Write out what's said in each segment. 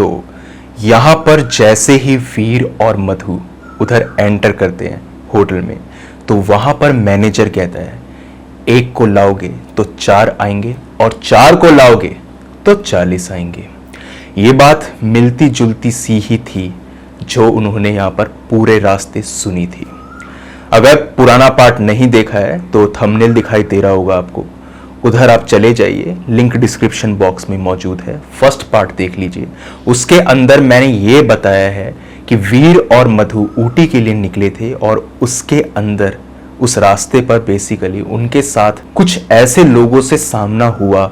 तो यहाँ पर जैसे ही वीर और मधु उधर एंटर करते हैं होटल में, तो वहाँ पर मैनेजर कहता है, एक को लाओगे तो 4 आएंगे और 4 को लाओगे तो 40 आएंगे। ये बात मिलती जुलती सी ही थी जो उन्होंने यहाँ पर पूरे रास्ते सुनी थी। अगर पुराना पार्ट नहीं देखा है तो थंबनेल दिखाई दे रहा होगा आपको, उधर आप चले जाइए, लिंक डिस्क्रिप्शन बॉक्स में मौजूद है, फर्स्ट पार्ट देख लीजिए। उसके अंदर मैंने ये बताया है कि वीर और मधु ऊटी के लिए निकले थे और उसके अंदर उस रास्ते पर बेसिकली उनके साथ कुछ ऐसे लोगों से सामना हुआ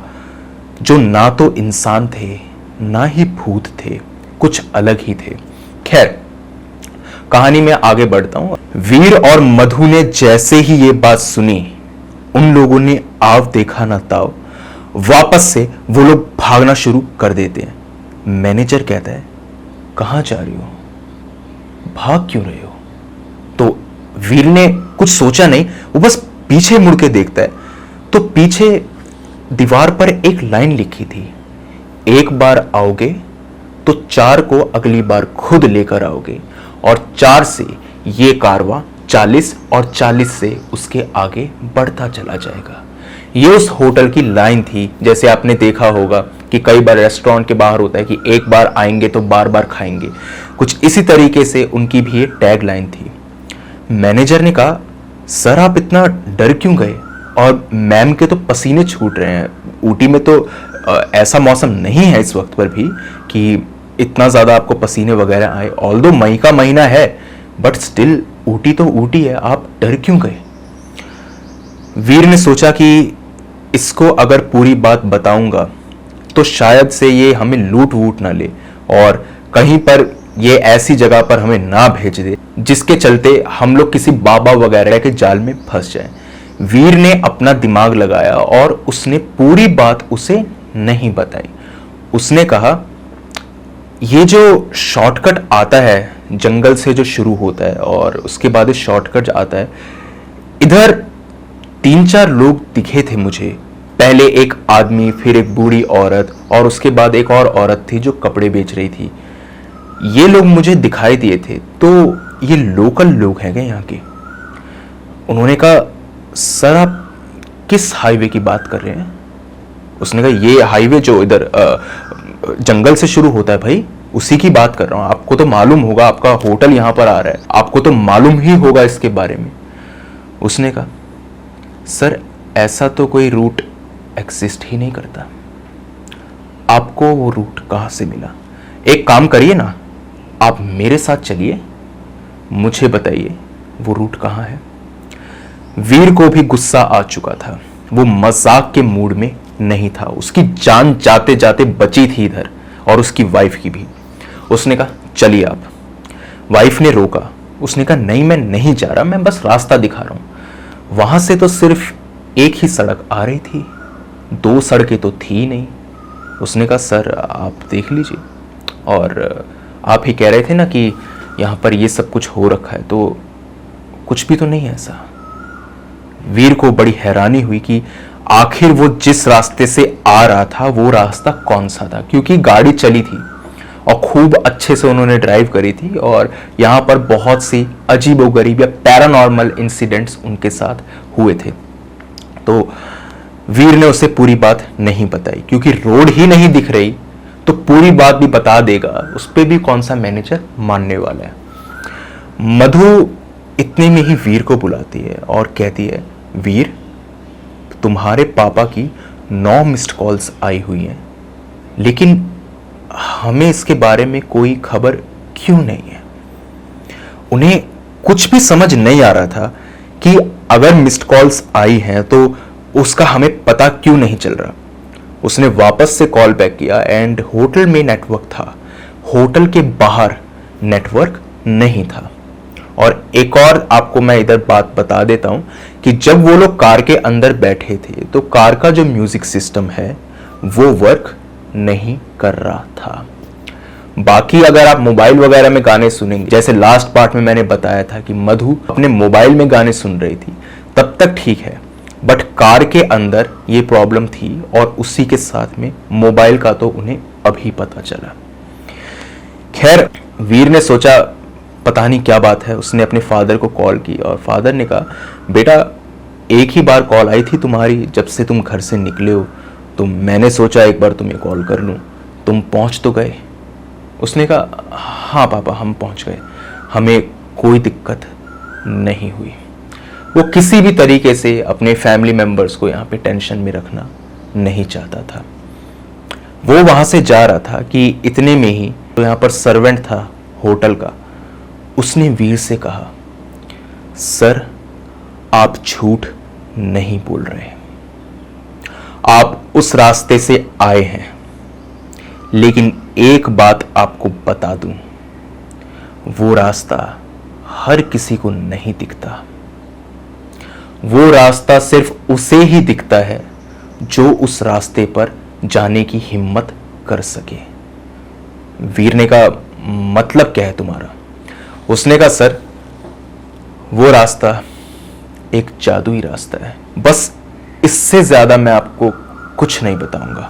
जो ना तो इंसान थे ना ही भूत थे, कुछ अलग ही थे। खैर, कहानी में आगे बढ़ता हूं। वीर और मधु ने जैसे ही ये बात सुनी, उन लोगों ने आव देखा ना ताव, वापस से वो लोग भागना शुरू कर देते हैं। मैनेजर कहता है, कहां जा रही हो, भाग क्यों रहे हो? तो वीर ने कुछ सोचा नहीं, वो बस पीछे मुड़ के देखता है तो पीछे दीवार पर एक लाइन लिखी थी, एक बार आओगे तो 4 को अगली बार खुद लेकर आओगे और 4 से ये कारवां 40 और 40 से उसके आगे बढ़ता चला जाएगा। ये उस होटल की लाइन थी। जैसे आपने देखा होगा कि कई बार रेस्टोरेंट के बाहर होता है कि एक बार आएंगे तो बार बार खाएंगे, कुछ इसी तरीके से उनकी भी ये टैग लाइन थी। मैनेजर ने कहा, सर आप इतना डर क्यों गए? और मैम के तो पसीने छूट रहे हैं, ऊटी में तो ऐसा मौसम नहीं है इस वक्त पर भी कि इतना ज़्यादा आपको पसीने वगैरह आए। ऑल्दो मई का महीना है बट स्टिल ऊटी तो ऊटी है, आप डर क्यों गए? वीर ने सोचा कि इसको अगर पूरी बात बताऊंगा तो शायद से ये हमें लूट वूट ना ले और कहीं पर ये ऐसी जगह पर हमें ना भेज दे जिसके चलते हम लोग किसी बाबा वगैरह के जाल में फंस जाएं। वीर ने अपना दिमाग लगाया और उसने पूरी बात उसे नहीं बताई। उसने कहा, ये जो शॉर्टकट आता है जंगल से जो शुरू होता है और उसके बाद शॉर्टकट आता है, इधर 3-4 लोग दिखे थे मुझे। पहले एक आदमी, फिर एक बूढ़ी औरत और उसके बाद एक और औरत थी जो कपड़े बेच रही थी। ये लोग मुझे दिखाई दिए थे, तो ये लोकल लोग हैं क्या यहाँ के? उन्होंने कहा, सर आप किस हाईवे की बात कर रहे हैं? उसने कहा, ये हाईवे जो इधर जंगल से शुरू होता है भाई, उसी की बात कर रहा हूं। आपको तो मालूम होगा, आपका होटल यहां पर आ रहा है, आपको तो मालूम ही होगा इसके बारे में। उसने कहा, सर ऐसा तो कोई रूट एग्जिस्ट ही नहीं करता, आपको वो रूट कहां से मिला? एक काम करिए ना, आप मेरे साथ चलिए, मुझे बताइए वो रूट कहां है। वीर को भी गुस्सा आ चुका था, वो मजाक के मूड में नहीं था, उसकी जान जाते जाते बची थी इधर और उसकी वाइफ की भी। उसने कहा, चलिए आप। वाइफ ने रोका, उसने कहा, नहीं मैं नहीं जा रहा, मैं बस रास्ता दिखा रहा हूं। वहां से तो सिर्फ एक ही सड़क आ रही थी, 2 सड़कें तो थी नहीं। उसने कहा, सर आप देख लीजिए, और आप ही कह रहे थे ना कि यहां पर ये सब कुछ हो रखा है, तो कुछ भी तो नहीं है ऐसा। वीर को बड़ी हैरानी हुई कि आखिर वो जिस रास्ते से आ रहा था वो रास्ता कौन सा था, क्योंकि गाड़ी चली थी और खूब अच्छे से उन्होंने ड्राइव करी थी और यहाँ पर बहुत सी अजीबोगरीब या पैरानॉर्मल इंसिडेंट्स उनके साथ हुए थे। तो वीर ने उसे पूरी बात नहीं बताई, क्योंकि रोड ही नहीं दिख रही तो पूरी बात भी बता देगा, उस पर भी कौन सा मैनेजर मानने वाला है। मधु इतने में ही वीर को बुलाती है और कहती है, वीर तुम्हारे पापा की 9 मिस्ड कॉल्स आई हुई हैं, लेकिन हमें इसके बारे में कोई खबर क्यों नहीं है। उन्हें कुछ भी समझ नहीं आ रहा था कि अगर मिस्ड कॉल्स आई हैं तो उसका हमें पता क्यों नहीं चल रहा। उसने वापस से कॉल बैक किया एंड होटल में नेटवर्क था, होटल के बाहर नेटवर्क नहीं था। और एक और आपको मैं इधर बात बता देता हूं कि जब वो लोग कार के अंदर बैठे थे तो कार का जो म्यूजिक सिस्टम है वो वर्क नहीं कर रहा था। बाकी अगर आप मोबाइल वगैरह में गाने सुनेंगे, जैसे लास्ट पार्ट में मैंने बताया था कि मधु अपने मोबाइल में गाने सुन रही थी, तब तक ठीक है, बट कार के अंदर ये प्रॉब्लम थी और उसी के साथ में मोबाइल का तो उन्हें अभी पता चला। खैर वीर ने सोचा पता नहीं क्या बात है, उसने अपने फादर को कॉल की और फादर ने कहा बेटा एक ही बार कॉल आई थी तुम्हारी जब से तुम घर से निकले हो, तो मैंने सोचा एक बार तुम्हें कॉल कर लूँ, तुम पहुँच तो गए? उसने कहा हाँ पापा हम पहुँच गए, हमें कोई दिक्कत नहीं हुई। वो किसी भी तरीके से अपने फैमिली मेंबर्स को यहाँ पे टेंशन में रखना नहीं चाहता था। वो वहाँ से जा रहा था कि इतने में ही तो यहाँ पर सर्वेंट था होटल का, उसने वीर से कहा सर आप झूठ नहीं बोल रहे, आप उस रास्ते से आए हैं, लेकिन एक बात आपको बता दूं, वो रास्ता हर किसी को नहीं दिखता। वो रास्ता सिर्फ उसे ही दिखता है जो उस रास्ते पर जाने की हिम्मत कर सके। वीर ने कहा मतलब क्या है तुम्हारा? उसने कहा सर वो रास्ता एक जादुई रास्ता है, बस इससे ज्यादा मैं आपको कुछ नहीं बताऊंगा।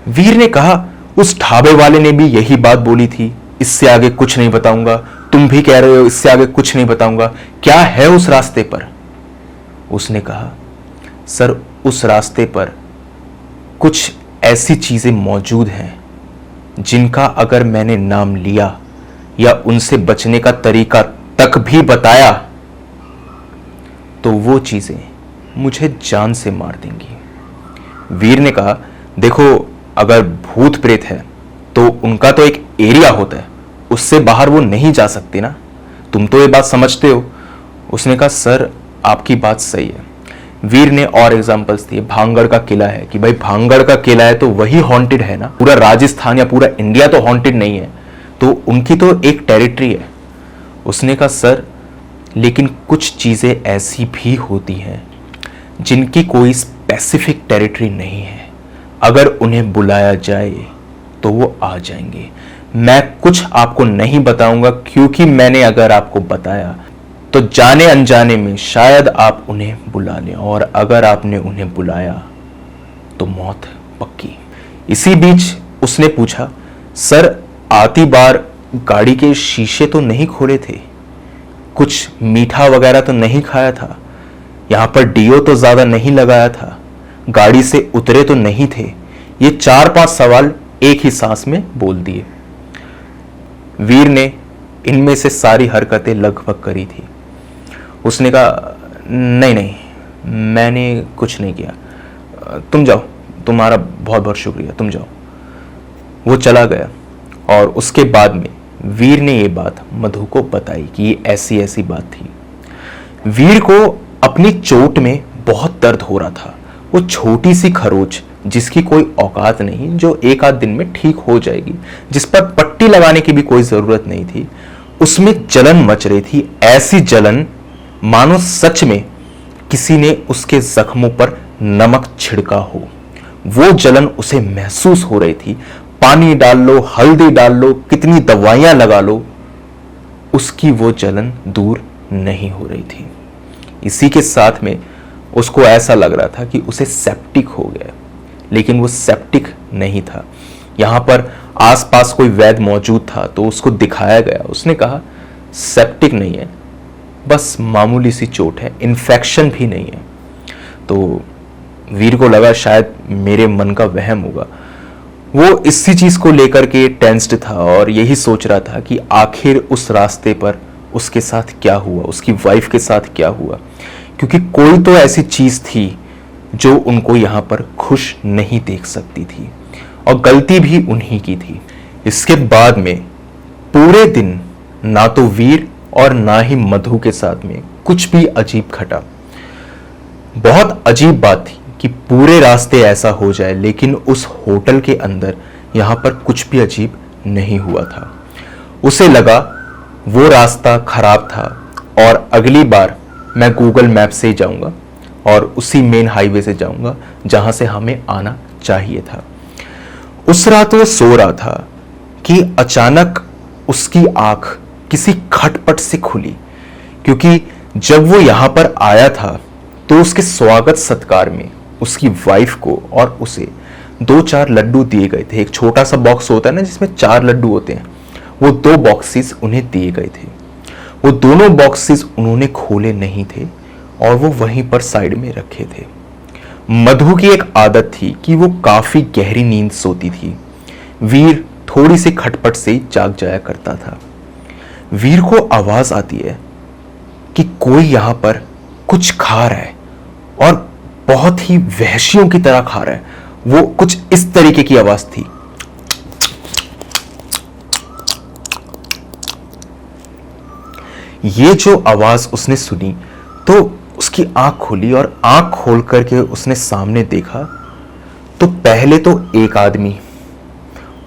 वीर ने कहा उस ढाबे वाले ने भी यही बात बोली थी, इससे आगे कुछ नहीं बताऊंगा, तुम भी कह रहे हो इससे आगे कुछ नहीं बताऊंगा, क्या है उस रास्ते पर? उसने कहा सर उस रास्ते पर कुछ ऐसी चीजें मौजूद हैं जिनका अगर मैंने नाम लिया या उनसे बचने का तरीका तक भी बताया तो वो चीजें मुझे जान से मार देंगी। वीर ने कहा देखो अगर भूत प्रेत है तो उनका तो एक एरिया होता है, उससे बाहर वो नहीं जा सकती ना, तुम तो ये बात समझते हो। उसने कहा सर आपकी बात सही है। वीर ने और एग्जांपल्स दिए, भांगड़ का किला है कि भाई भांगड़ का किला है तो वही हॉन्टेड है ना, पूरा राजस्थान या पूरा इंडिया तो हॉन्टेड नहीं है, तो उनकी तो एक टेरिटरी है। उसने कहा सर लेकिन कुछ चीजें ऐसी भी होती हैं जिनकी कोई स्पेसिफिक टेरिटरी नहीं है, अगर उन्हें बुलाया जाए तो वो आ जाएंगे। मैं कुछ आपको नहीं बताऊंगा क्योंकि मैंने अगर आपको बताया तो जाने अनजाने में शायद आप उन्हें बुला लें, और अगर आपने उन्हें बुलाया तो मौत पक्की। इसी बीच उसने पूछा सर आती बार गाड़ी के शीशे तो नहीं खोले थे, कुछ मीठा वगैरह तो नहीं खाया था, यहां पर डीओ तो ज्यादा नहीं लगाया था, गाड़ी से उतरे तो नहीं थे? ये 4-5 सवाल एक ही सांस में बोल दिए। वीर ने इनमें से सारी हरकतें लगभग करी थी। उसने कहा नहीं नहीं मैंने कुछ नहीं किया, तुम जाओ, तुम्हारा बहुत बहुत शुक्रिया, तुम जाओ। वो चला गया और उसके बाद में वीर ने ये बात मधु को बताई कि ये ऐसी ऐसी बात थी। वीर को अपनी चोट में बहुत दर्द हो रहा था। वो छोटी सी खरोच जिसकी कोई औकात नहीं, जो एक आध दिन में ठीक हो जाएगी, जिस पर पट्टी लगाने की भी कोई जरूरत नहीं थी, उसमें जलन मच रही थी। ऐसी जलन मानो सच में किसी ने उसके जख्मों पर नमक छिड़का हो। वो जलन उसे महसूस हो रही थी। पानी डाल लो, हल्दी डाल लो, कितनी दवाइयां लगा लो, उसकी वो जलन दूर नहीं हो रही थी। इसी के साथ में उसको ऐसा लग रहा था कि उसे सेप्टिक हो गया, लेकिन वो सेप्टिक नहीं था। यहां पर आसपास कोई वैद्य मौजूद था तो उसको दिखाया गया। उसने कहा सेप्टिक नहीं है, बस मामूली सी चोट है, इन्फेक्शन भी नहीं है। तो वीर को लगा शायद मेरे मन का वहम होगा। वो इसी चीज को लेकर के टेंस्ड था और यही सोच रहा था कि आखिर उस रास्ते पर उसके साथ क्या हुआ, उसकी वाइफ के साथ क्या हुआ, क्योंकि कोई तो ऐसी चीज थी जो उनको यहां पर खुश नहीं देख सकती थी, और गलती भी उन्हीं की थी। इसके बाद में पूरे दिन ना तो वीर और ना ही मधु के साथ में कुछ भी अजीब घटा। बहुत अजीब बात थी कि पूरे रास्ते ऐसा हो जाए, लेकिन उस होटल के अंदर यहां पर कुछ भी अजीब नहीं हुआ था। उसे लगा वो रास्ता खराब था और अगली बार मैं गूगल मैप से ही जाऊंगा और उसी मेन हाईवे से जाऊंगा जहां से हमें आना चाहिए था। उस रात वो सो रहा था कि अचानक उसकी आंख किसी खटपट से खुली, क्योंकि जब वो यहां पर आया था तो उसके स्वागत सत्कार में उसकी वाइफ को और उसे 2-4 लड्डू दिए गए थे। एक छोटा सा बॉक्स होता है ना जिसमें 4 लड्डू होते हैं, वो 2 बॉक्सेस उन्हें दिए गए थे। वो दोनों बॉक्सेस उन्होंने खोले नहीं थे और वो वहीं पर साइड में रखे थे। मधु की एक आदत थी कि वो काफी गहरी नींद सोती थी। वीर थोड़ी सी खटपट से जाग जाया करता था। वीर को आवाज आती है कि कोई यहां पर कुछ खा रहा है और बहुत ही वहशियों की तरह खा रहा है। वो कुछ इस तरीके की आवाज थी। ये जो आवाज उसने सुनी तो उसकी आंख खुली और आंख खोल करके उसने सामने देखा तो पहले तो एक आदमी,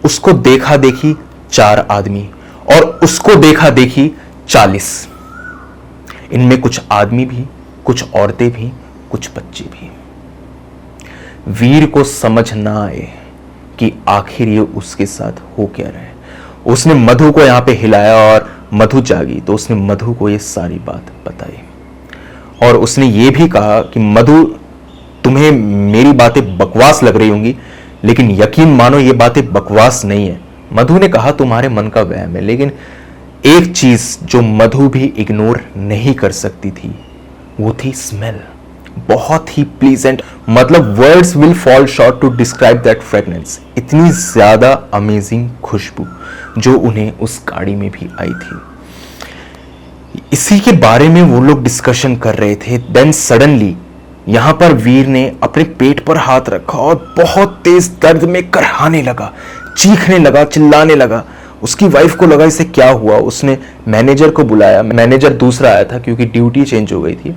उसको देखा देखी 4 आदमी और उसको देखा देखी 40। इनमें कुछ आदमी भी, कुछ औरतें भी, कुछ बच्चे भी। वीर को समझ ना आए कि आखिर ये उसके साथ हो क्या रहा है। उसने मधु को यहां पे हिलाया और मधु जागी तो उसने मधु को ये सारी बात बताई और उसने ये भी कहा कि मधु, तुम्हें मेरी बातें बकवास लग रही होंगी लेकिन यकीन मानो ये बातें बकवास नहीं है। मधु ने कहा तुम्हारे मन का वहम है, लेकिन एक चीज जो मधु भी इग्नोर नहीं कर सकती थी वो थी स्मेल। बहुत ही प्लीजेंट, मतलब words will fall short to describe that fragrance. इतनी ज्यादा अमेजिंग खुशबू जो उन्हें उस गाड़ी में भी आई थी। इसी के बारे में वो लोग डिस्कशन कर रहे थे। देन सडनली यहां पर वीर ने अपने पेट पर हाथ रखा और बहुत तेज दर्द में करहाने लगा, चीखने लगा, चिल्लाने लगा। उसकी वाइफ को लगा इसे क्या हुआ। उसने मैनेजर को बुलाया। मैनेजर दूसरा आया था क्योंकि ड्यूटी चेंज हो गई थी,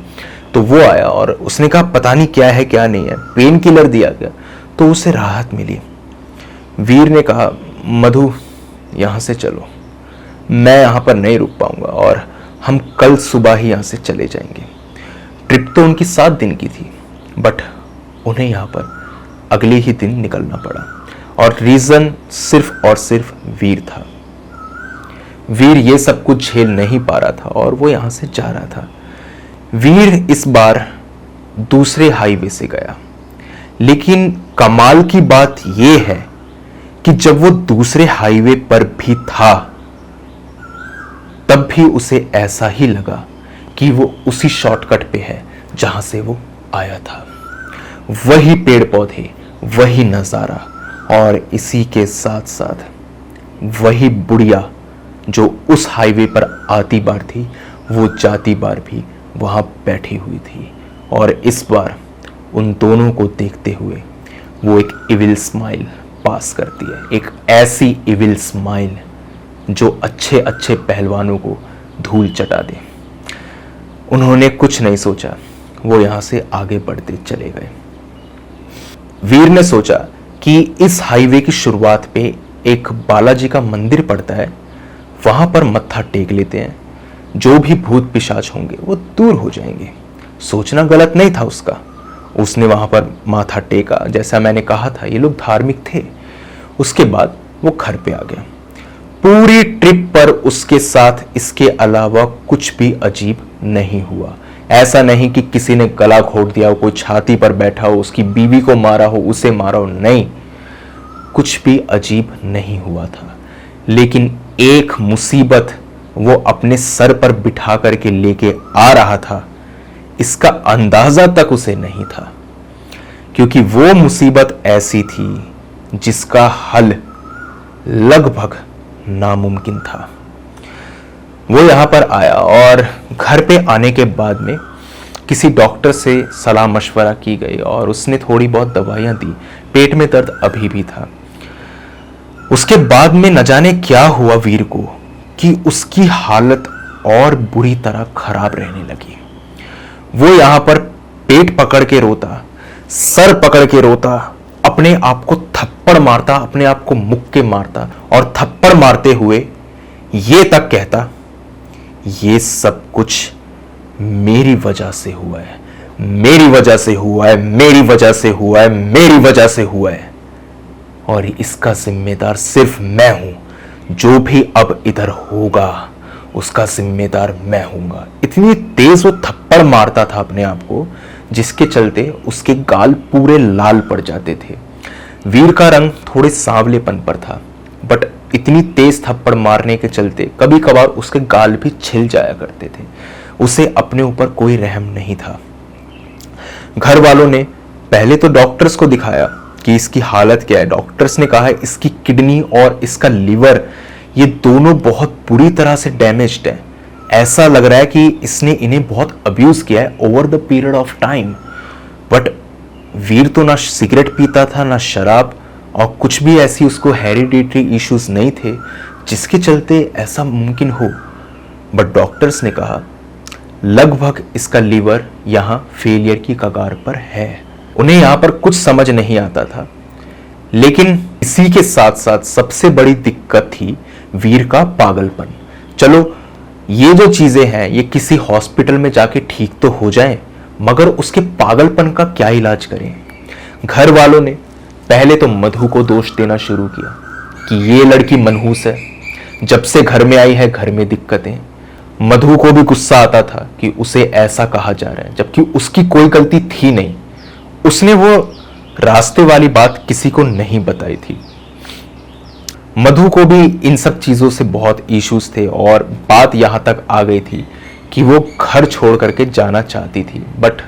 तो वो आया और उसने कहा पता नहीं क्या है क्या नहीं है। पेन किलर दिया गया तो उसे राहत मिली। वीर ने कहा मधु यहां से चलो, मैं यहां पर नहीं रुक पाऊंगा और हम कल सुबह ही यहां से चले जाएंगे। ट्रिप तो उनकी 7 दिन की थी बट उन्हें यहां पर अगले ही दिन निकलना पड़ा और रीजन सिर्फ और सिर्फ वीर था। वीर ये सब कुछ झेल नहीं पा रहा था और वो यहां से जा रहा था। वीर इस बार दूसरे हाईवे से गया, लेकिन कमाल की बात यह है कि जब वो दूसरे हाईवे पर भी था तब भी उसे ऐसा ही लगा कि वो उसी शॉर्टकट पे है जहां से वो आया था। वही पेड़ पौधे, वही नजारा और इसी के साथ साथ वही बुढ़िया जो उस हाईवे पर आती बार थी वो जाती बार भी वहां बैठी हुई थी। और इस बार उन दोनों को देखते हुए वो एक इविल स्माइल पास करती है, एक ऐसी इविल स्माइल जो अच्छे अच्छे पहलवानों को धूल चटा दे। उन्होंने कुछ नहीं सोचा, वो यहां से आगे बढ़ते चले गए। वीर ने सोचा कि इस हाईवे की शुरुआत पे एक बालाजी का मंदिर पड़ता है, वहां पर मत्था टेक लेते हैं, जो भी भूत पिशाच होंगे वो दूर हो जाएंगे। सोचना गलत नहीं था उसका। उसने वहां पर माथा टेका, जैसा मैंने कहा था ये लोग धार्मिक थे। उसके बाद वो घर पे आ गया। पूरी ट्रिप पर उसके साथ इसके अलावा कुछ भी अजीब नहीं हुआ। ऐसा नहीं कि किसी ने गला घोट दिया हो, कोई छाती पर बैठा हो, उसकी बीवी को मारा हो, उसे मारा हो, नहीं, कुछ भी अजीब नहीं हुआ था। लेकिन एक मुसीबत वो अपने सर पर बिठा करके लेके आ रहा था, इसका अंदाजा तक उसे नहीं था, क्योंकि वो मुसीबत ऐसी थी जिसका हल लगभग नामुमकिन था। वो यहां पर आया और घर पे आने के बाद में किसी डॉक्टर से सलाह मशवरा की गई और उसने थोड़ी बहुत दवाइयां दी। पेट में दर्द अभी भी था। उसके बाद में न जाने क्या हुआ वीर को कि उसकी हालत और बुरी तरह खराब रहने लगी। वो यहां पर पेट पकड़ के रोता, सर पकड़ के रोता, अपने आप को थप्पड़ मारता, अपने आप को मुक्के मारता और थप्पड़ मारते हुए ये तक कहता, ये सब कुछ मेरी वजह से हुआ है, मेरी वजह से हुआ है, मेरी वजह से हुआ है, मेरी वजह से हुआ है और इसका जिम्मेदार सिर्फ मैं हूं। जो भी अब इधर होगा उसका जिम्मेदार मैं हूंगा। इतनी तेज वो थप्पड़ मारता था अपने आप को, जिसके चलते उसके गाल पूरे लाल पड़ जाते थे। वीर का रंग थोड़े सांवलेपन पर था, बट इतनी तेज थप्पड़ मारने के चलते कभी कभार उसके गाल भी छिल जाया करते थे। उसे अपने ऊपर कोई रहम नहीं था। घर वालों ने पहले तो डॉक्टर्स को दिखाया कि इसकी हालत क्या है। डॉक्टर्स ने कहा इसकी किडनी और इसका लीवर ये दोनों बहुत बुरी तरह से डैमेज्ड है। ऐसा लग रहा है कि इसने इन्हें बहुत अब्यूज किया है over the period of time. But Veer तो ना सिगरेट पीता था ना शराब, और कुछ भी ऐसी उसको हेरिडिटरी इश्यूज नहीं थे जिसके चलते ऐसा मुमकिन हो। बट डॉक्टर्स ने कहा लगभग इसका लीवर यहाँ फेलियर की कगार पर है। उन्हें यहाँ पर कुछ समझ नहीं आता था। लेकिन इसी के साथ साथ सबसे बड़ी दिक्कत थी वीर का पागलपन। चलो ये जो चीजें हैं ये किसी हॉस्पिटल में जाके ठीक तो हो जाए, मगर उसके पागलपन का क्या इलाज करें। घर वालों ने पहले तो मधु को दोष देना शुरू किया कि ये लड़की मनहूस है, जब से घर में आई है घर में दिक्कतें। मधु को भी गुस्सा आता था कि उसे ऐसा कहा जा रहा है जबकि उसकी कोई गलती थी नहीं। उसने वो रास्ते वाली बात किसी को नहीं बताई थी। मधु को भी इन सब चीजों से बहुत इश्यूज थे और बात यहां तक आ गई थी कि वो घर छोड़ करके जाना चाहती थी। बट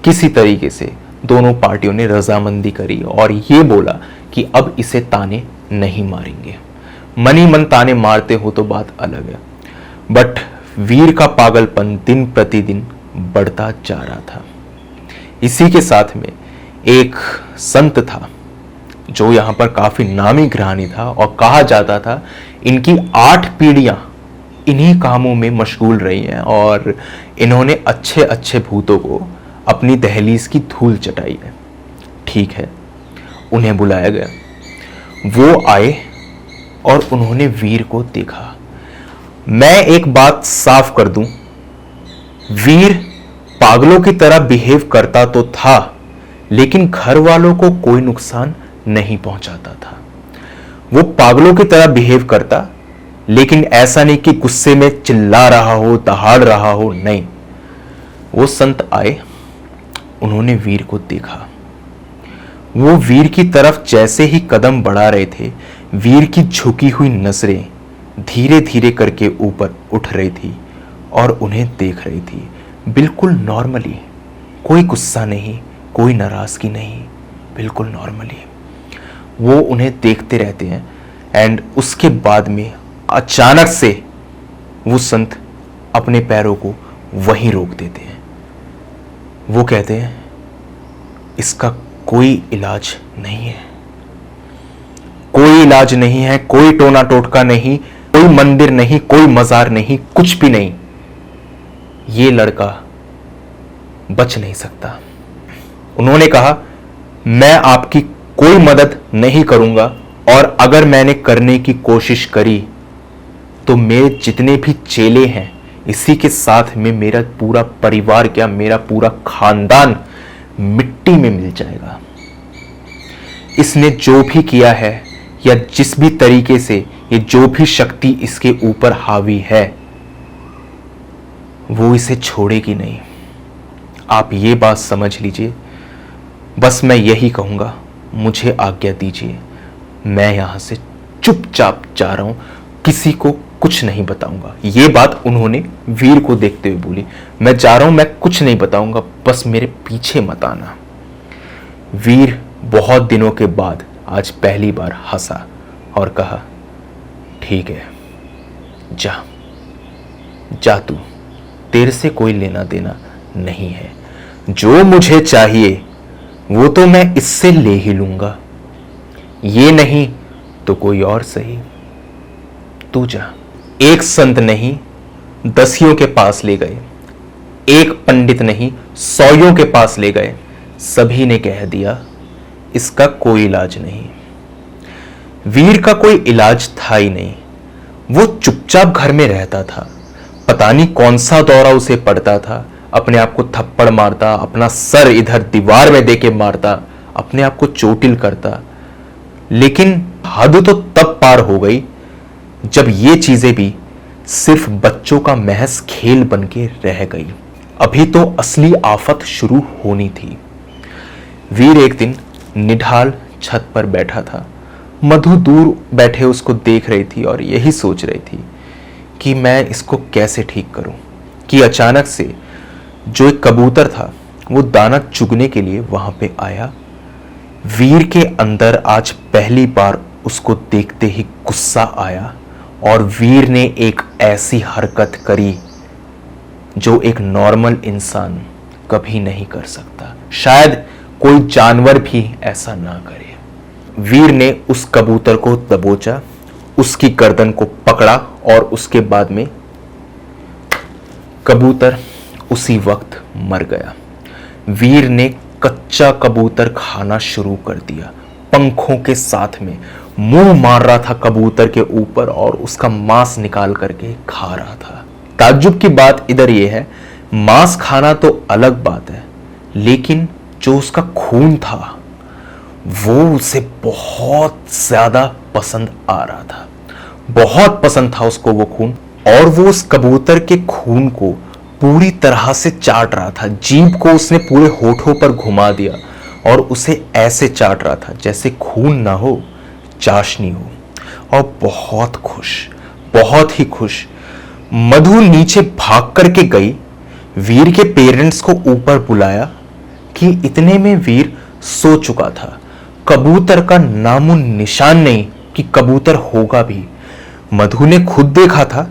किसी तरीके से दोनों पार्टियों ने रजामंदी करी और ये बोला कि अब इसे ताने नहीं मारेंगे। मनी मन ताने मारते हो तो बात अलग है। बट वीर का पागलपन दिन प्रतिदिन बढ़ता जा रहा था। इसी के साथ में एक संत था जो यहाँ पर काफी नामी ग्रहणी था और कहा जाता था इनकी 8 पीढ़ियां इन्हीं कामों में मशगूल रही हैं और इन्होंने अच्छे अच्छे भूतों को अपनी दहलीज की धूल चटाई है। ठीक है, उन्हें बुलाया गया। वो आए और उन्होंने वीर को देखा। मैं एक बात साफ कर दूं, वीर पागलों की तरह बिहेव करता तो था लेकिन घर वालों को कोई नुकसान नहीं पहुंचाता था। वो पागलों की तरह बिहेव करता लेकिन ऐसा नहीं कि गुस्से में चिल्ला रहा हो, दहाड़ रहा हो, नहीं। वो संत आए, उन्होंने वीर को देखा। वो वीर की तरफ जैसे ही कदम बढ़ा रहे थे, वीर की झुकी हुई नजरें धीरे धीरे करके ऊपर उठ रही थी और उन्हें देख रही थी बिल्कुल नॉर्मली। कोई गुस्सा नहीं, कोई नाराजगी नहीं, बिल्कुल नॉर्मली। वो उन्हें देखते रहते हैं एंड उसके बाद में अचानक से वो संत अपने पैरों को वहीं रोक देते हैं। वो कहते हैं इसका कोई इलाज नहीं है, कोई इलाज नहीं है, कोई टोना टोटका नहीं, कोई मंदिर नहीं, कोई मजार नहीं, कुछ भी नहीं। ये लड़का बच नहीं सकता। उन्होंने कहा मैं आपकी कोई मदद नहीं करूंगा और अगर मैंने करने की कोशिश करी तो मेरे जितने भी चेले हैं, इसी के साथ में मेरा पूरा परिवार, क्या मेरा पूरा खानदान मिट्टी में मिल जाएगा। इसने जो भी किया है या जिस भी तरीके से ये जो भी शक्ति इसके ऊपर हावी है वो इसे छोड़ेगी नहीं। आप ये बात समझ लीजिए। बस मैं यही कहूंगा, मुझे आज्ञा दीजिए, मैं यहां से चुपचाप जा रहा हूं, किसी को कुछ नहीं बताऊंगा। ये बात उन्होंने वीर को देखते हुए बोली। मैं जा रहा हूं, मैं कुछ नहीं बताऊंगा, बस मेरे पीछे मत आना। वीर बहुत दिनों के बाद आज पहली बार हंसा और कहा ठीक है, जा जा, तू, तेरे से कोई लेना देना नहीं है। जो मुझे चाहिए वो तो मैं इससे ले ही लूंगा, ये नहीं तो कोई और सही, तू जा। एक संत नहीं 10 के पास ले गए, एक पंडित नहीं 100 के पास ले गए, सभी ने कह दिया इसका कोई इलाज नहीं। वीर का कोई इलाज था ही नहीं। वो चुपचाप घर में रहता था। पता नहीं कौन सा दौरा उसे पड़ता था, अपने आप को थप्पड़ मारता, अपना सर इधर दीवार में देके मारता, अपने आप को चोटिल करता। लेकिन हद तो तब पार हो गई जब ये चीजें भी सिर्फ बच्चों का महज खेल बन के रह गई। अभी तो असली आफत शुरू होनी थी। वीर एक दिन निढाल छत पर बैठा था मधु दूर बैठे उसको देख रही थी और यही सोच रही थी कि मैं इसको कैसे ठीक करूं कि अचानक से जो एक कबूतर था वो दाना चुगने के लिए वहां पे आया। वीर के अंदर आज पहली बार उसको देखते ही गुस्सा आया और वीर ने एक ऐसी हरकत करी जो एक नॉर्मल इंसान कभी नहीं कर सकता, शायद कोई जानवर भी ऐसा ना करे। वीर ने उस कबूतर को दबोचा, उसकी गर्दन को पकड़ा और उसके बाद में कबूतर उसी वक्त मर गया। वीर ने कच्चा कबूतर खाना शुरू कर दिया, पंखों के साथ में मुंह मार रहा था कबूतर के ऊपर और उसका मांस निकाल करके खा रहा था। ताज्जुब की बात इधर यह है, मांस खाना तो अलग बात है, लेकिन जो उसका खून था वो उसे बहुत ज्यादा पसंद आ रहा था, बहुत पसंद था उसको वो खून, और वो उस कबूतर के खून को पूरी तरह से चाट रहा था। जीभ को उसने पूरे होठों पर घुमा दिया और उसे ऐसे चाट रहा था जैसे खून ना हो, चाशनी हो, और बहुत खुश, बहुत ही खुश। मधु नीचे भाग करके गई, वीर के पेरेंट्स को ऊपर बुलाया कि इतने में वीर सो चुका था। कबूतर का नामो निशान नहीं कि कबूतर होगा भी। मधु ने खुद देखा था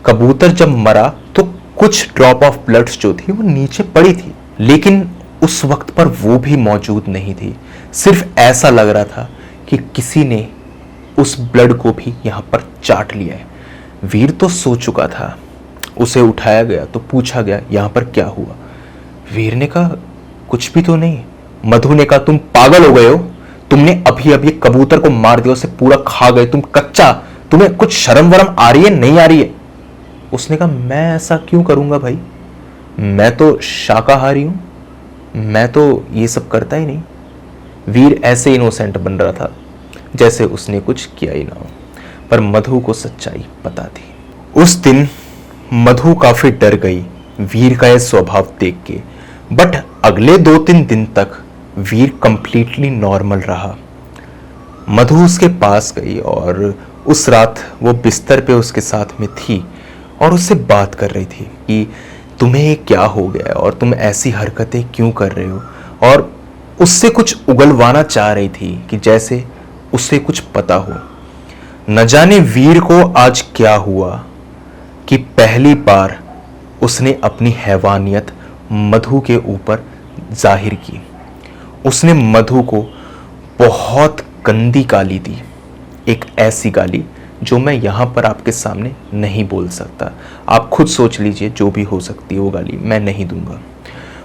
कबूतर जब मरा तो कुछ ड्रॉप ऑफ ब्लड जो थी वो नीचे पड़ी थी, लेकिन उस वक्त पर वो भी मौजूद नहीं थी। सिर्फ ऐसा लग रहा था कि किसी ने उस ब्लड को भी यहां पर चाट लिया है। वीर तो सो चुका था, उसे उठाया गया तो पूछा गया यहां पर क्या हुआ। वीर ने कहा कुछ भी तो नहीं। मधु ने कहा तुम पागल हो गए हो, तुमने अभी अभी कबूतर को मार दिया, उसे पूरा खा गए, तुम कच्चा, तुम्हें कुछ शर्म वरम आ रही है, नहीं आ रही है? उसने कहा मैं ऐसा क्यों करूंगा भाई, मैं तो शाकाहारी हूं, मैं तो ये सब करता ही नहीं। वीर ऐसे इनोसेंट बन रहा था जैसे उसने कुछ किया ही ना हो, पर मधु को सच्चाई पता थी। उस दिन मधु काफी डर गई वीर का यह स्वभाव देख के, बट अगले 2-3 दिन तक वीर कंप्लीटली नॉर्मल रहा। मधु उसके पास गई और उस रात वो बिस्तर पे उसके साथ में थी और उससे बात कर रही थी कि तुम्हें क्या हो गया है और तुम ऐसी हरकतें क्यों कर रहे हो, और उससे कुछ उगलवाना चाह रही थी कि जैसे उसे कुछ पता हो। न जाने वीर को आज क्या हुआ कि पहली बार उसने अपनी हैवानियत मधु के ऊपर जाहिर की। उसने मधु को बहुत गंदी गाली दी, एक ऐसी गाली जो मैं यहां पर आपके सामने नहीं बोल सकता। आप खुद सोच लीजिए, जो भी हो सकती है वो गाली मैं नहीं दूंगा।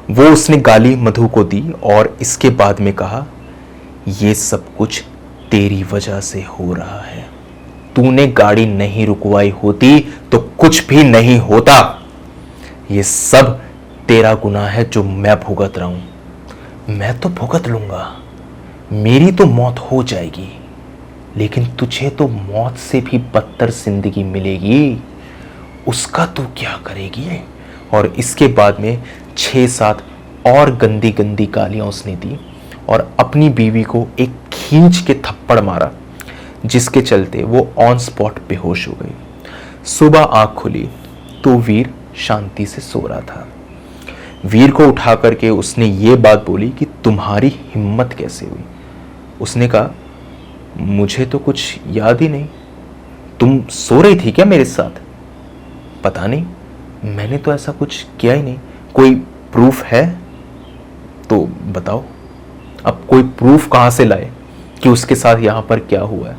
वो उसने गाली मधु को दी और इसके बाद में कहा ये सब कुछ तेरी वजह से हो रहा है, तूने गाड़ी नहीं रुकवाई होती तो कुछ भी नहीं होता। ये सब तेरा गुनाह है जो मैं भुगत रहा हूं। मैं तो भुगत लूंगा, मेरी तो मौत हो जाएगी, लेकिन तुझे तो मौत से भी बदतर जिंदगी मिलेगी, उसका तू क्या करेगी? और इसके बाद में 6-7 और गंदी गंदी गालियां उसने दी और अपनी बीवी को एक खींच के थप्पड़ मारा, जिसके चलते वो ऑन स्पॉट बेहोश हो गई। सुबह आंख खुली तो वीर शांति से सो रहा था। वीर को उठा करके उसने ये बात बोली कि तुम्हारी हिम्मत कैसे हुई? उसने कहा मुझे तो कुछ याद ही नहीं, तुम सो रही थी क्या मेरे साथ? पता नहीं, मैंने तो ऐसा कुछ किया ही नहीं। कोई प्रूफ है तो बताओ। अब कोई प्रूफ कहां से लाए कि उसके साथ यहां पर क्या हुआ है?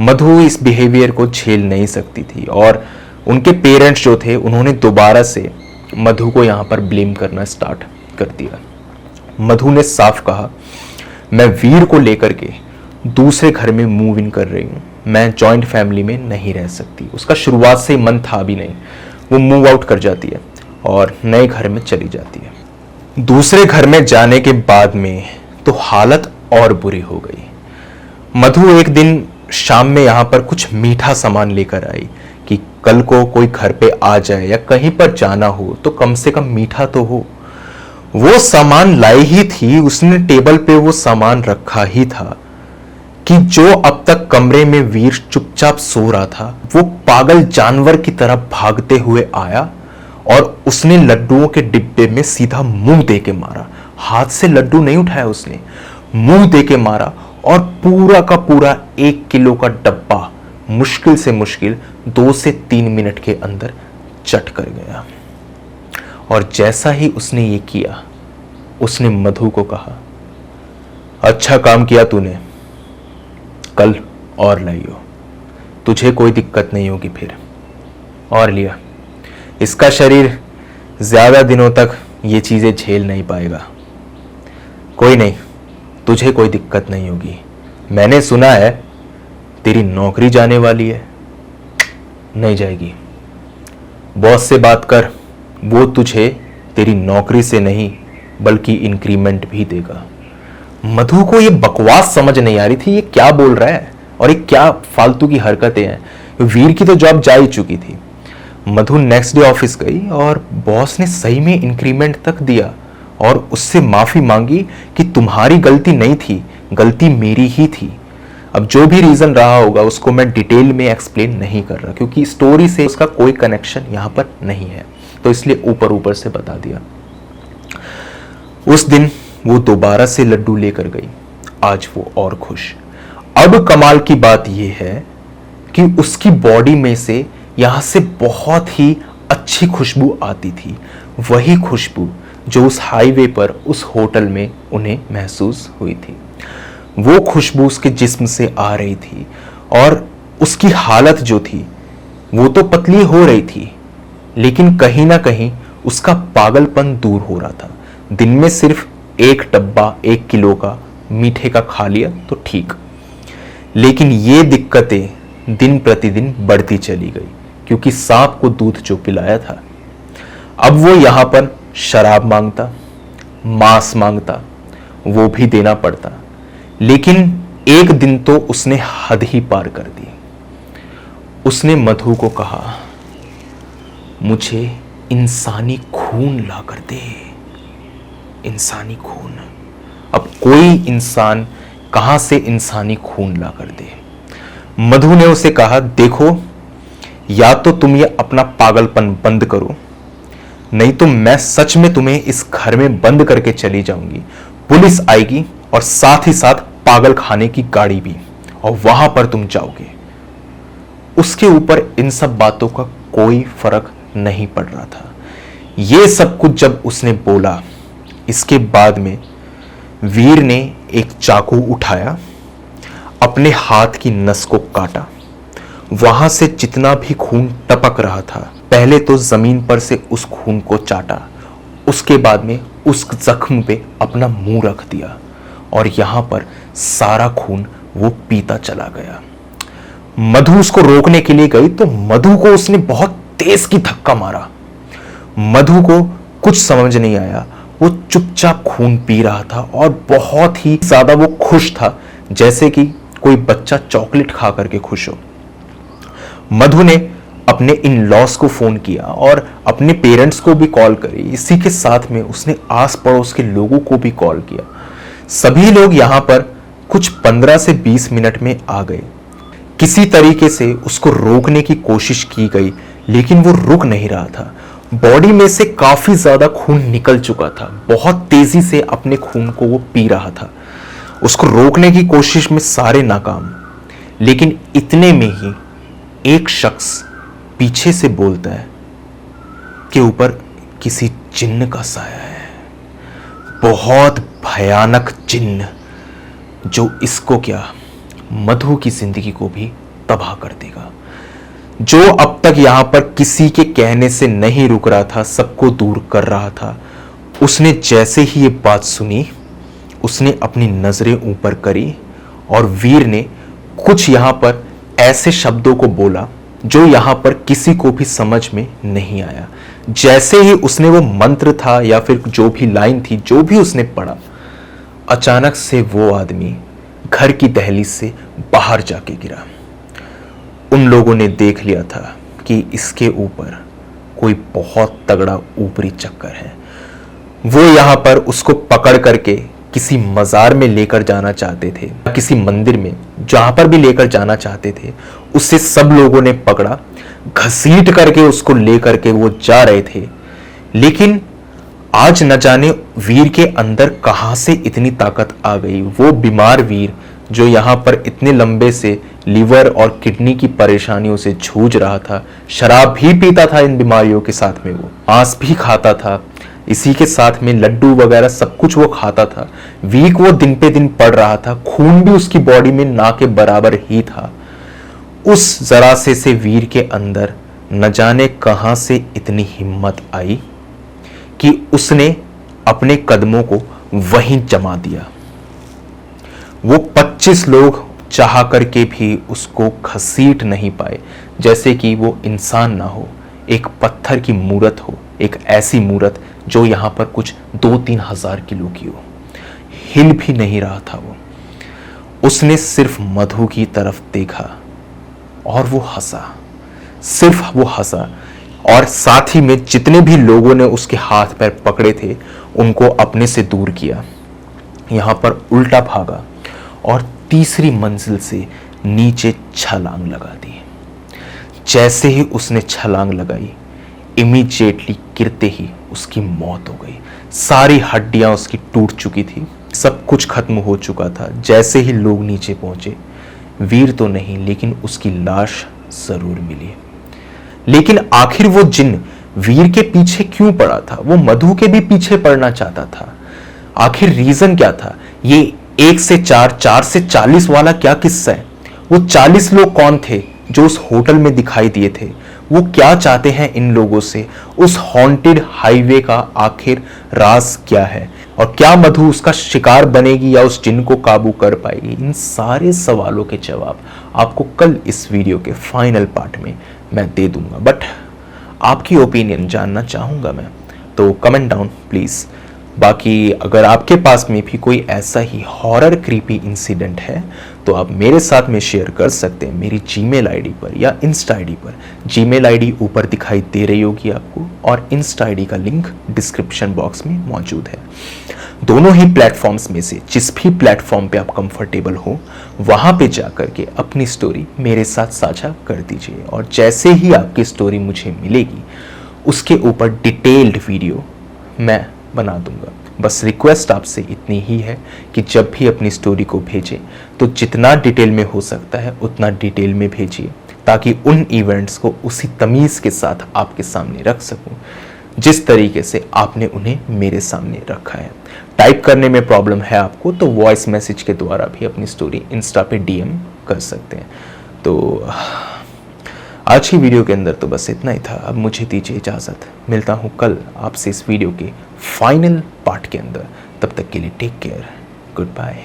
मधु इस बिहेवियर को झेल नहीं सकती थी और उनके पेरेंट्स जो थे उन्होंने दोबारा से मधु को यहां पर ब्लेम करना स्टार्ट कर दिया। मधु ने साफ कहा मैं वीर को लेकर के दूसरे घर में मूव इन कर रही हूं, मैं जॉइंट फैमिली में नहीं रह सकती। उसका शुरुआत से मन था भी नहीं, वो मूव आउट कर जाती है और नए घर में चली जाती है। दूसरे घर में जाने के बाद में तो हालत और बुरी हो गई। मधु एक दिन शाम में यहां पर कुछ मीठा सामान लेकर आई कि कल को कोई घर पे आ जाए या कहीं पर जाना हो तो कम से कम मीठा तो हो। वो सामान लाई ही थी, उसने टेबल पे वो सामान रखा ही था कि जो अब तक कमरे में वीर चुपचाप सो रहा था वो पागल जानवर की तरह भागते हुए आया और उसने लड्डुओं के डिब्बे में सीधा मुंह दे के मारा। हाथ से लड्डू नहीं उठाया उसने, मुंह दे के मारा और पूरा का पूरा 1 किलो का डब्बा मुश्किल से मुश्किल 2 से 3 मिनट के अंदर चट कर गया। और जैसा ही उसने ये किया उसने मधु को कहा, अच्छा काम किया तूने, कल और लाइयो, तुझे कोई दिक्कत नहीं होगी फिर। और लिया, इसका शरीर ज्यादा दिनों तक ये चीजें झेल नहीं पाएगा। कोई नहीं, तुझे कोई दिक्कत नहीं होगी। मैंने सुना है तेरी नौकरी जाने वाली है। नहीं जाएगी, बॉस से बात कर, वो तुझे तेरी नौकरी से नहीं बल्कि इंक्रीमेंट भी देगा। मधु को ये बकवास समझ नहीं आ रही थी, ये क्या बोल रहा है और ये क्या फालतू की हरकतें हैं। वीर की तो जॉब जा ही चुकी थी। मधु नेक्स्ट डे ऑफिस गई और बॉस ने सही में इंक्रीमेंट तक दिया और उससे माफी मांगी कि तुम्हारी गलती नहीं थी, गलती मेरी ही थी। अब जो भी रीजन रहा होगा उसको मैं डिटेल में एक्सप्लेन नहीं कर रहा क्योंकि स्टोरी से उसका कोई कनेक्शन यहां पर नहीं है, तो इसलिए ऊपर ऊपर से बता दिया। उस दिन वो दोबारा से लड्डू लेकर गई। आज वो और खुश। अब कमाल की बात यह है कि उसकी बॉडी में से यहां से बहुत ही अच्छी खुशबू आती थी, वही खुशबू जो उस हाईवे पर उस होटल में उन्हें महसूस हुई थी। वो खुशबू उसके जिस्म से आ रही थी और उसकी हालत जो थी वो तो पतली हो रही थी, लेकिन कहीं ना कहीं उसका पागलपन दूर हो रहा था। दिन में सिर्फ 1 डब्बा 1 किलो का मीठे का खा लिया तो ठीक, लेकिन ये दिक्कतें दिन प्रतिदिन बढ़ती चली गई क्योंकि सांप को दूध जो पिलाया था अब वो यहां पर शराब मांगता, मांस मांगता, वो भी देना पड़ता। लेकिन एक दिन तो उसने हद ही पार कर दी। उसने मधु को कहा, मुझे इंसानी खून ला कर दे, इंसानी खून। अब कोई इंसान कहां से इंसानी खून ला कर दे। मधु ने उसे कहा, देखो या तो तुम ये अपना पागलपन बंद करो, नहीं तो मैं सच में तुम्हें इस घर में बंद करके चली जाऊंगी। पुलिस आएगी और साथ ही साथ पागल खाने की गाड़ी भी, और वहां पर तुम जाओगे। उसके ऊपर इन सब बातों का कोई फर्क नहीं पड़ रहा था। ये सब कुछ जब उसने बोला, इसके बाद में वीर ने एक चाकू उठाया, अपने हाथ की नस को काटा। वहां से जितना भी खून टपक रहा था, पहले तो जमीन पर से उस खून को चाटा, उसके बाद में उस जख्म पे अपना मुंह रख दिया और यहां पर सारा खून वो पीता चला गया। मधु उसको रोकने के लिए गई तो मधु को उसने बहुत तेज की धक्का मारा। मधु को कुछ समझ नहीं आया, वो चुपचाप खून पी रहा था और बहुत ही ज्यादा वो खुश था, जैसे कि कोई बच्चा चॉकलेट खा करके खुश हो। मधु ने अपने इन लॉस को फोन किया और अपने पेरेंट्स को भी कॉल करी। इसी के साथ में उसने आस पड़ोस के लोगों को भी कॉल किया। सभी लोग यहां पर कुछ 15 से 20 मिनट में आ गए। किसी तरीके से उसको रोकने की कोशिश की गई, लेकिन वो रुक नहीं रहा था। बॉडी में से काफी ज्यादा खून निकल चुका था, बहुत तेजी से अपने खून को वो पी रहा था। उसको रोकने की कोशिश में सारे नाकाम, लेकिन इतने में ही एक शख्स पीछे से बोलता है कि ऊपर किसी जिन्न का साया है, बहुत भयानक जिन्न, जो इसको क्या मधु की जिंदगी को भी तबाह कर देगा। जो अब तक यहां पर किसी के कहने से नहीं रुक रहा था, सबको दूर कर रहा था। उसने जैसे ही ये बात सुनी, उसने अपनी नजरें ऊपर करी और वीर ने कुछ यहां पर ऐसे शब्दों को बोला जो यहां पर किसी को भी समझ में नहीं आया। जैसे ही उसने वो मंत्र था या फिर जो भी लाइन थी, जो भी उसने पढ़ा, अचानक से वो आदमी घर की दहलीज से बाहर जाके गिरा। उन लोगों ने देख लिया था कि इसके ऊपर कोई बहुत तगड़ा ऊपरी चक्कर है। वो यहां पर उसको पकड़ करके किसी मज़ार में लेकर जाना चाहते थे, किसी मंदिर में, जहाँ पर भी लेकर जाना चाहते थे, उसे सब लोगों ने पकड़ा, घसीट करके उसको लेकर के वो जा रहे थे। लेकिन आज न जाने वीर के अंदर कहाँ से इतनी ताकत आ गई। वो बीमार वीर जो यहाँ पर इतने लंबे से लीवर और किडनी की परेशानियों से जूझ रहा था, शराब भी पीता था इन बीमारियों के साथ में, वो मांस भी खाता था, इसी के साथ में लड्डू वगैरह सब कुछ वो खाता था। वीक वो दिन पे दिन पड़ रहा था, खून भी उसकी बॉडी में ना के बराबर ही था। उस जरा से वीर के अंदर न जाने कहां से इतनी हिम्मत आई कि उसने अपने कदमों को वहीं जमा दिया। वो 25 लोग चाह करके भी उसको घसीट नहीं पाए, जैसे कि वो इंसान ना हो, एक पत्थर की मूरत हो, एक ऐसी मूरत जो यहाँ पर कुछ 2-3 हजार किलो की हो। हिल भी नहीं रहा था वो। उसने सिर्फ मधु की तरफ देखा और वो हंसा, सिर्फ वो हंसा, और साथ ही में जितने भी लोगों ने उसके हाथ पैर पकड़े थे उनको अपने से दूर किया। यहाँ पर उल्टा भागा और तीसरी मंजिल से नीचे छलांग लगा दी। जैसे ही उसने छलांग लगाई, इमीडिएटली गिरते ही उसकी मौत हो गई। सारी हड्डियां उसकी टूट चुकी थी, सब कुछ खत्म हो चुका था। जैसे ही लोग नीचे पहुंचे, वीर तो नहीं लेकिन उसकी लाश जरूर मिली। लेकिन आखिर वो जिन वीर के पीछे क्यों पड़ा था? वो मधु के भी पीछे पड़ना चाहता था। आखिर रीजन क्या था? ये 1 से 4, 4 से 40 वाला क्या किस्सा है? वो 40 लोग कौन थे जो उस होटल में दिखाई दिए थे? वो क्या चाहते हैं इन लोगों से? उस हॉन्टेड हाईवे का आखिर राज क्या है? और क्या मधु उसका शिकार बनेगी या उस जिन को काबू कर पाएगी? इन सारे सवालों के जवाब आपको कल इस वीडियो के फाइनल पार्ट में मैं दे दूंगा। बट आपकी ओपिनियन जानना चाहूंगा मैं, तो कमेंट डाउन प्लीज। बाकी अगर आपके पास में भी कोई ऐसा ही हॉरर क्रीपी इंसिडेंट है तो आप मेरे साथ में शेयर कर सकते हैं मेरी जीमेल आईडी पर या इंस्टा आईडी पर। जीमेल आईडी ऊपर दिखाई दे रही होगी आपको और इंस्टा आईडी का लिंक डिस्क्रिप्शन बॉक्स में मौजूद है। दोनों ही प्लेटफॉर्म्स में से जिस भी प्लेटफॉर्म पे आप कंफर्टेबल हो वहां पे जाकर के अपनी स्टोरी मेरे साथ साझा कर दीजिए, और जैसे ही आपकी स्टोरी मुझे मिलेगी उसके ऊपर डिटेल्ड वीडियो मैं बना दूंगा। बस रिक्वेस्ट आपसे इतनी ही है कि जब भी अपनी स्टोरी को भेजें तो जितना डिटेल में हो सकता है उतना डिटेल में भेजिए, ताकि उन इवेंट्स को उसी तमीज़ के साथ आपके सामने रख सकूं जिस तरीके से आपने उन्हें मेरे सामने रखा है। टाइप करने में प्रॉब्लम है आपको तो वॉइस मैसेज के द्वारा भी अपनी स्टोरी इंस्टा पे डीएम कर सकते हैं। तो आज की वीडियो के अंदर तो बस इतना ही था। अब मुझे दीजिए इजाज़त, मिलता हूँ कल आपसे इस वीडियो के फाइनल पार्ट के अंदर। तब तक के लिए टेक केयर, गुड बाय।